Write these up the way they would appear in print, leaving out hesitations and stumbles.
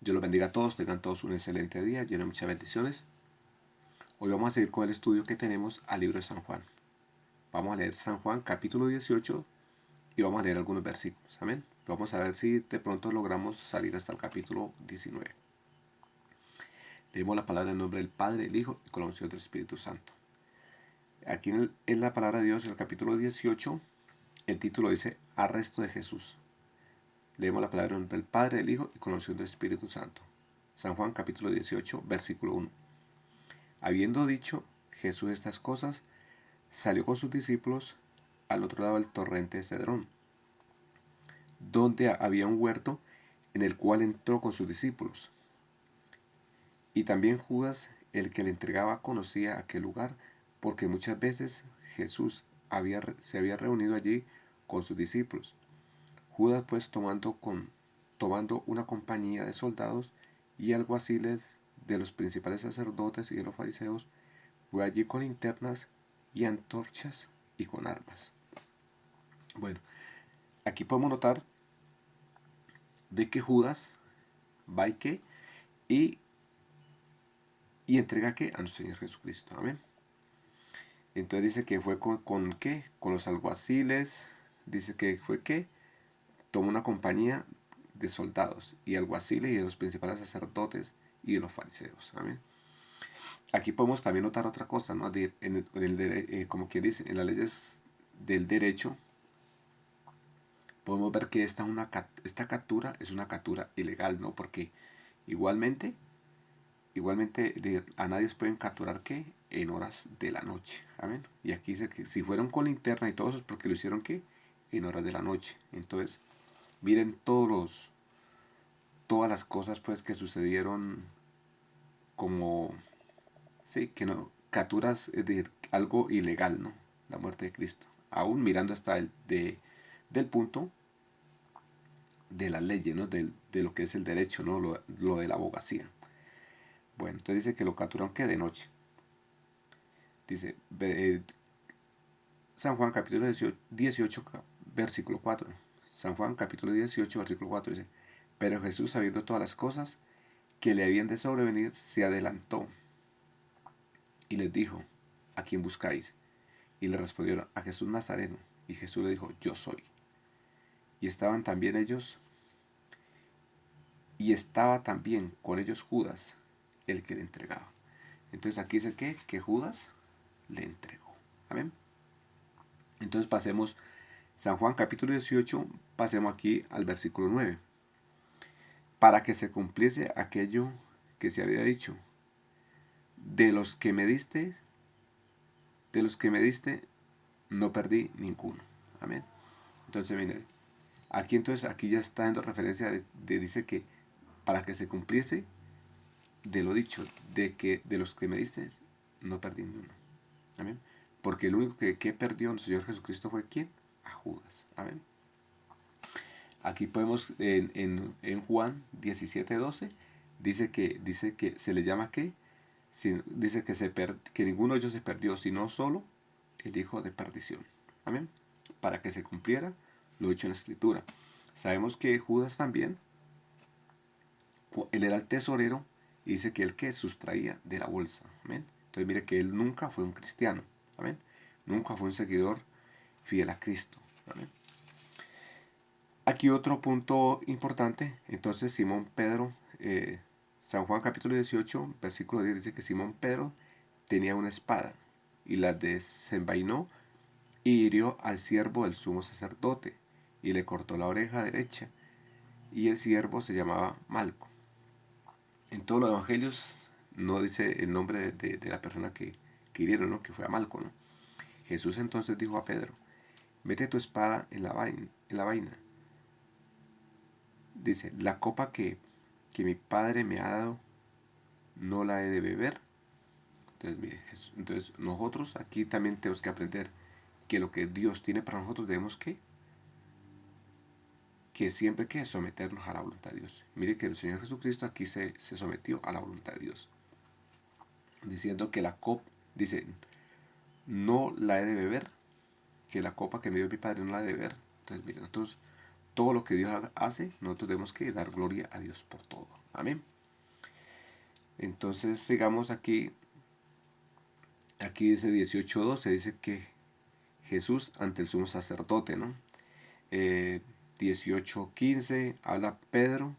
Dios los bendiga a todos, tengan todos un excelente día, lleno de muchas bendiciones. Hoy vamos a seguir con el estudio que tenemos al libro de San Juan. Vamos a leer San Juan capítulo 18 y vamos a leer algunos versículos. Amén. Vamos a ver si de pronto logramos salir hasta el capítulo 19. Leemos la palabra en nombre del Padre, del Hijo y con la unción del Espíritu Santo. Aquí en la palabra de Dios, en el capítulo 18, el título dice Arresto de Jesús. Leemos la palabra en nombre del Padre, del Hijo y con la unción del Espíritu Santo. San Juan capítulo 18, versículo 1. Habiendo dicho Jesús estas cosas, salió con sus discípulos al otro lado del torrente de Cedrón, donde había un huerto en el cual entró con sus discípulos. Y también Judas, el que le entregaba, conocía aquel lugar, porque muchas veces Jesús se había reunido allí con sus discípulos. Judas, pues, tomando una compañía de soldados y alguaciles de los principales sacerdotes y de los fariseos, fue allí con linternas y antorchas y con armas. Bueno, aquí podemos notar de que Judas va y entrega ¿qué? A nuestro Señor Jesucristo. Amén. Entonces dice que fue con ¿qué? Con los alguaciles. Dice que fue ¿qué? Tomó una compañía de soldados y alguaciles y de los principales sacerdotes y de los fariseos. Amén. Aquí podemos también notar otra cosa, ¿no? Como quien dice, en las leyes del derecho, podemos ver que esta captura es una captura ilegal, ¿no? Porque igualmente a nadie pueden capturar ¿qué? En horas de la noche. Amén. Y aquí dice que si fueron con linterna y todo eso es porque lo hicieron ¿qué? En horas de la noche. Entonces, miren todas las cosas pues que sucedieron como, sí, que no, capturas, es decir, algo ilegal, ¿no? La muerte de Cristo. Aún mirando hasta del punto de la ley, ¿no? De lo que es el derecho, ¿no? Lo de la abogacía. Bueno, entonces dice que lo capturaron que de noche. Dice San Juan capítulo 18, versículo 4. San Juan capítulo 18, versículo 4 dice, pero Jesús, sabiendo todas las cosas que le habían de sobrevenir, se adelantó y les dijo, ¿a quién buscáis? Y le respondieron, a Jesús Nazareno. Y Jesús le dijo, yo soy. Y estaban también ellos, y estaba también con ellos Judas, el que le entregaba. Entonces aquí dice que Judas le entregó. Amén. Entonces pasemos San Juan capítulo 18, pasemos aquí al versículo 9. Para que se cumpliese aquello que se había dicho. De los que me diste, no perdí ninguno. Amén. Entonces, miren, aquí ya está dando referencia dice que para que se cumpliese de lo dicho, de los que me diste, no perdí ninguno. Amén. Porque el único que perdió el Señor Jesucristo fue ¿quién? A Judas. Amén. Aquí podemos, en Juan 17:12, dice que se le llama ¿qué? Dice que ninguno de ellos se perdió, sino solo el hijo de perdición. Amén. Para que se cumpliera lo dicho en la escritura. Sabemos que Judas también, él era el tesorero y dice que él que sustraía de la bolsa. Amén. Entonces mire que él nunca fue un cristiano. Amén. Nunca fue un seguidor fiel a Cristo. Amén. Aquí otro punto importante. Entonces Simón Pedro, San Juan capítulo 18, versículo 10 dice que Simón Pedro tenía una espada y la desenvainó y hirió al siervo del sumo sacerdote y le cortó la oreja derecha, y el siervo se llamaba Malco. En todos los evangelios no dice el nombre de la persona que hirieron, ¿no? Que fue a Malco, ¿no? Jesús entonces dijo a Pedro, mete tu espada en la vaina. Dice, la copa que mi padre me ha dado, no la he de beber. Entonces, mire, entonces nosotros aquí también tenemos que aprender que lo que Dios tiene para nosotros debemos que siempre que someternos a la voluntad de Dios. Mire que el Señor Jesucristo aquí se sometió a la voluntad de Dios. Diciendo que la copa, dice, no la he de beber, que la copa que me dio mi Padre no la he de beber. Entonces, mire, nosotros todo lo que Dios hace, nosotros tenemos que dar gloria a Dios por todo. Amén. Entonces sigamos aquí. Aquí dice 18:12, dice que Jesús ante el sumo sacerdote, ¿no? 18:15 habla Pedro,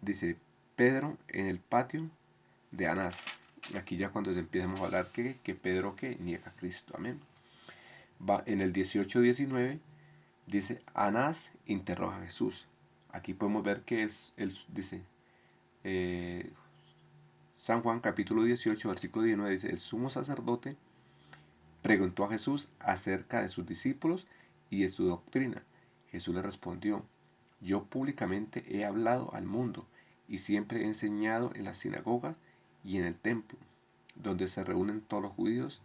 dice Pedro en el patio de Anás. Aquí ya cuando empezamos a hablar que Pedro que niega a Cristo, amén. Va en el 18:19 dice Anás interroga a Jesús. Aquí podemos ver que dice San Juan capítulo 18 versículo 19 dice, el sumo sacerdote preguntó a Jesús acerca de sus discípulos y de su doctrina. Jesús le respondió, yo públicamente he hablado al mundo y siempre he enseñado en las sinagogas y en el templo, donde se reúnen todos los judíos,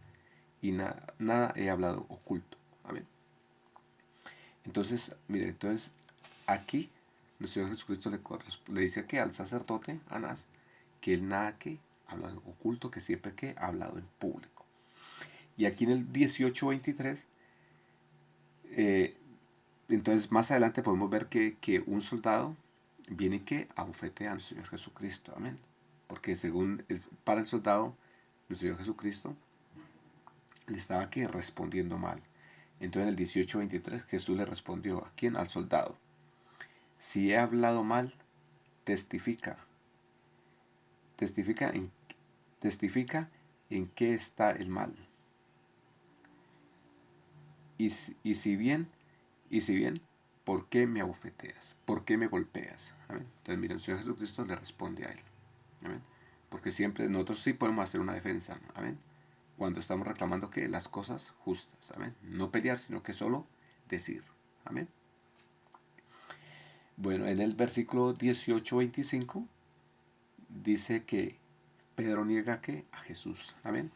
y nada he hablado oculto. Amén. Entonces, mire, entonces aquí nuestro Señor Jesucristo le dice que al sacerdote Anás, que él nada que habla en oculto, que siempre que ha hablado en público. Y aquí en el 18:23, entonces más adelante podemos ver que un soldado viene que abofetea a nuestro Señor Jesucristo. Amén. Porque para el soldado, nuestro Señor Jesucristo le estaba aquí respondiendo mal. Entonces en el 18:23 Jesús le respondió, ¿a quién? Al soldado. Si he hablado mal, testifica. Testifica en qué está el mal. Y si bien, ¿por qué me abofeteas? ¿Por qué me golpeas? ¿Amén? Entonces, miren, el Señor Jesucristo le responde a él. ¿Amén? Porque siempre nosotros sí podemos hacer una defensa. ¿Amén? Cuando estamos reclamando que las cosas justas. ¿Amén? No pelear, sino que solo decir. ¿Amén? Bueno, en el versículo 18:25 dice que Pedro niega que a Jesús. Amén.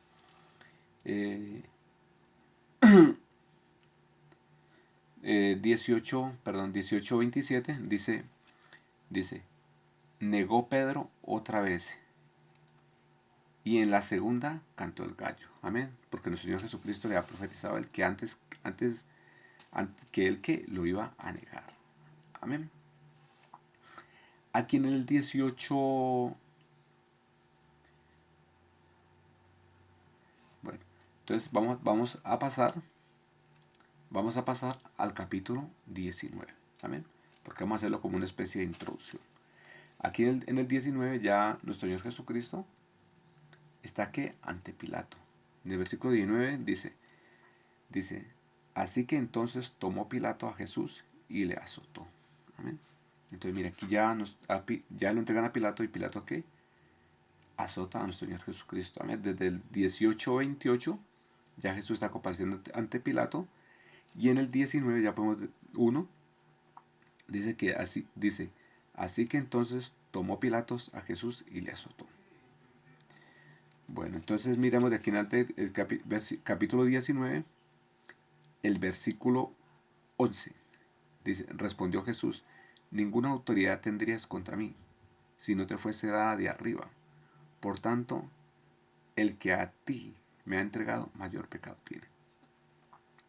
18:27 dice, negó Pedro otra vez y en la segunda cantó el gallo. Amén. Porque nuestro Señor Jesucristo le ha profetizado el que antes que él que lo iba a negar. Amén. Aquí en el 18, bueno, entonces vamos a pasar al capítulo 19. Amén. Porque vamos a hacerlo como una especie de introducción. Aquí en el 19 ya nuestro Señor Jesucristo está que ante Pilato. En el versículo 19 dice, así que entonces tomó Pilato a Jesús y le azotó. Amén. Entonces mira, aquí ya lo entregan a Pilato y Pilato ¿qué? Azota a nuestro Señor Jesucristo. Amén. Desde el 18:28 ya Jesús está compareciendo ante Pilato y en el 19 ya podemos 1 dice que así que entonces tomó Pilatos a Jesús y le azotó. Bueno, entonces miramos de aquí en adelante el capítulo 19, el versículo 11. Dice, respondió Jesús, ninguna autoridad tendrías contra mí, si no te fuese dada de arriba. Por tanto, el que a ti me ha entregado, mayor pecado tiene.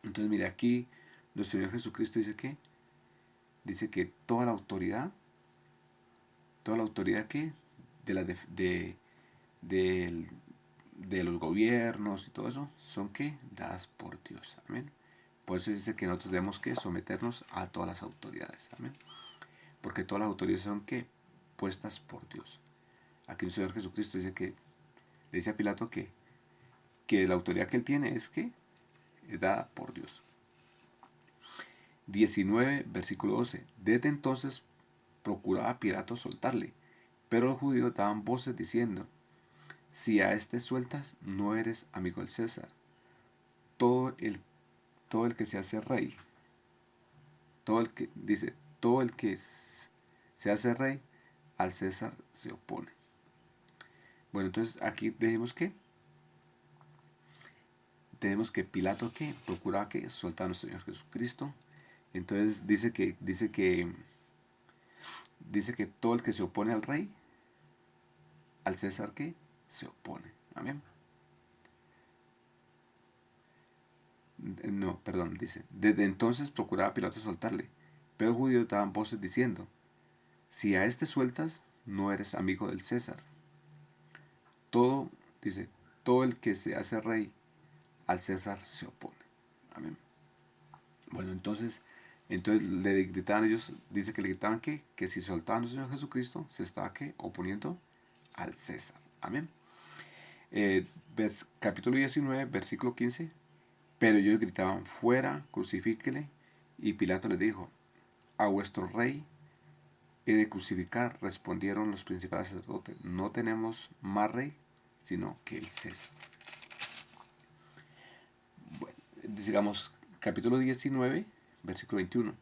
Entonces, mire, aquí nuestro Señor Jesucristo dice que toda la autoridad que de los gobiernos y todo eso, son que dadas por Dios. Amén. Por eso dice que nosotros debemos que someternos a todas las autoridades. Amén. Porque todas las autoridades son que puestas por Dios. Aquí el Señor Jesucristo le dice a Pilato que la autoridad que él tiene es dada por Dios. 19, versículo 12. Desde entonces procuraba Pilato soltarle, pero los judíos daban voces diciendo, si a este sueltas, no eres amigo del César. Todo el que se hace rey, todo el que se hace rey, al César se opone. Bueno, entonces aquí tenemos que Pilato procuraba que soltara a nuestro Señor Jesucristo. Entonces dice que todo el que se opone al rey, al César se opone. Amén. No, perdón, dice, desde entonces procuraba Pilato soltarle, Pero los judíos daban voces diciendo: si a este sueltas, no eres amigo del César. Todo, dice, todo el que se hace rey al César se opone. Amén. Bueno, entonces le gritaban ellos, dice que le gritaban que si soltaban al Señor Jesucristo, se estaba oponiendo al César. Amén. Capítulo 19, versículo 15. Pero ellos gritaban: fuera, crucifíquele. Y Pilato les dijo: a vuestro rey he de crucificar. Respondieron los principales sacerdotes: no tenemos más rey sino que el César. Bueno, digamos, capítulo 19, versículo 21.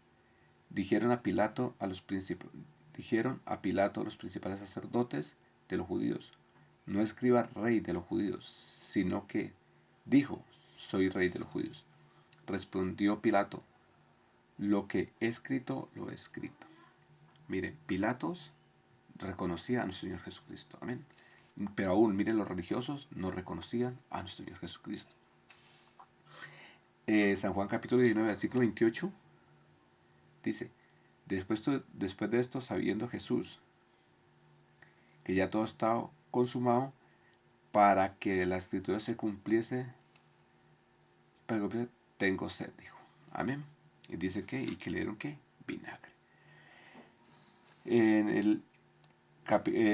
Dijeron a Pilato a los principales sacerdotes de los judíos: no escriba rey de los judíos, sino que dijo: soy rey de los judíos. Respondió Pilato: lo que he escrito, lo he escrito. Mire, Pilatos reconocía a nuestro Señor Jesucristo. Amén. Pero aún, miren, los religiosos no reconocían a nuestro Señor Jesucristo. San Juan capítulo 19, versículo 28, dice: después de esto, sabiendo Jesús que ya todo estaba consumado, para que la escritura se cumpliese, tengo sed, dijo. Amén. Y dice y que le dieron vinagre. En el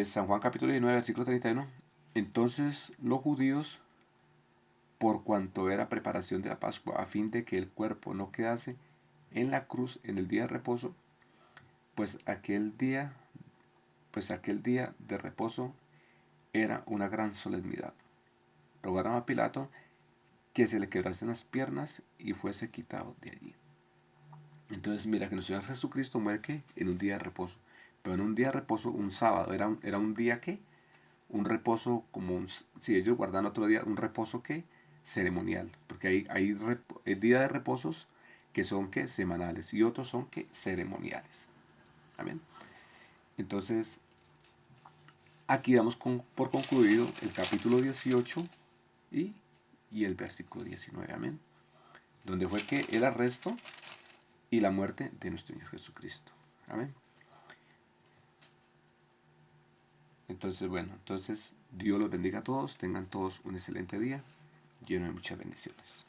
San Juan capítulo 19, versículo 31, entonces los judíos, por cuanto era preparación de la Pascua, a fin de que el cuerpo no quedase en la cruz en el día de reposo, pues aquel día de reposo era una gran solemnidad, rogaron a Pilato que se le quebrasen las piernas y fuese quitado de allí. Entonces mira que nuestro Señor Jesucristo muere en un día de reposo, pero en un día de reposo, un sábado, era un día un reposo como si ellos guardan otro día, un reposo ceremonial, porque hay días de reposos que son semanales y otros son ceremoniales. Amén. Entonces aquí damos por concluido el capítulo 18 y el versículo 19. Amén. Donde fue el arresto y la muerte de nuestro Señor Jesucristo. Amén. Entonces, bueno, Dios los bendiga a todos, tengan todos un excelente día, lleno de muchas bendiciones.